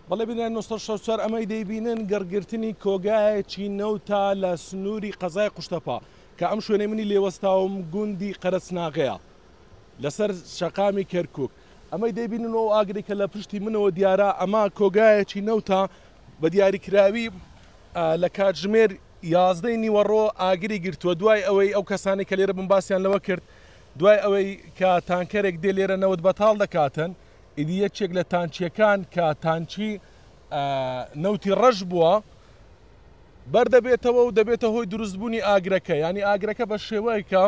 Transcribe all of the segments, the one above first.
بەڵێ بینیان 1964 ئەمەی دەیبینن گەڕگرتنی کۆگایەکی نەوتە لە سنووری قەزای قوشتەپا کە ئەم شوێنەی منی لێوەستاوم گوندی قەرەچناغەیە لەسەر شەقامی کەرکووک. ئەمەی دەیبیننەوە ئاگری کە لە پشتی منەوە دیارە ئەمە کۆگایەکی نەوتە بە دیاریکراوی لە کاتژمێر 11 نیوەڕۆ ئاگری گرتووە دوای ئەوەی ئەو کەسانی کە لێرە بم باسییان لەوە کرد دوای ئەوەی کە تانکەرێک دێ لێرە نەوت بەتاڵ دەکاتن ئیدی یەکێک لە تانچیەکان کە تانچی نەوتی ڕەش بووە بەردەبێتەوە و دەبێتە هۆی دروستبوونی ئاگرەکە ینی ئاگرەکە بە شێوەیەکە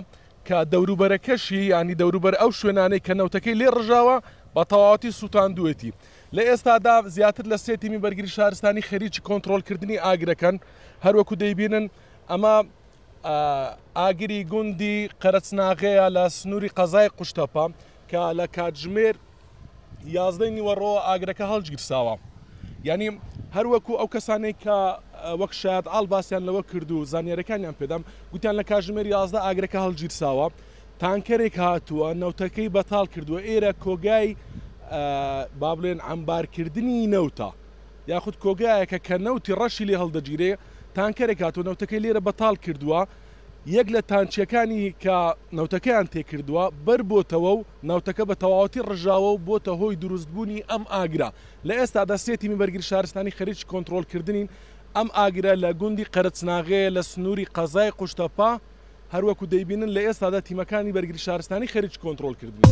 کە دەوروبەرەکەشی ینی دەوروبەر ئەو شوێنانەی کە نەوتەکەی لێ ڕژاوە بە تەواوەتی سووتاندوێتی. لە ئێستادا زیاتر لە 3 تیمی بەرگری شارستانی خەریکی کۆنتترۆلکردنی ئاگرەکەن هەروەکو دەیبینن ئەمە ئاگری گوندی قەرەچناغەیە لە سنووری قەزای قوشتەپە کە لە کاتژمێر 11 نیوەڕۆ ئاگرەکە هەڵگیرساوە. ینی هەروەکو ئەو کەسانەی کە وەک شاید ئالباسییان لەوە کرد و زانیارەکانیان پێدام گوتیان لە کاتژمێر 11 ئاگرەکە هەڵگیرساوە تانکەرێک هاتووە نەوتەکەی بەتاڵ کردووە ئێرە کۆگای با بڵێن ئەمبارکردنی نەوتە یاخود کۆگایەکە کە نەوتی ڕەشی لێ هەڵدەگیرێ تانکەرێک هاتووە نەوتەکەی لێرە بەتاڵ کردووە یەک لە تانچیەکانی کە نەوتەکەیان تێکردووە بەر بۆتەوە و ناوتەکە بە تەواوەتی ڕژاوە و بۆتە هۆی دروستبوونی ئەم ئاگرا. لە ئێستادا 3 تیمی بەرگری شارستانی خەریکی کۆنتترۆلکردنین ئەم ئاگرە لە گوندی قەرەچناغەیە لە سنووری قەزای قوشتەپا هەروەکو دەیبینن لە ئێستادا تیمەکانی بەرگری شارستانی خەریکی کۆنتترۆلکردنی.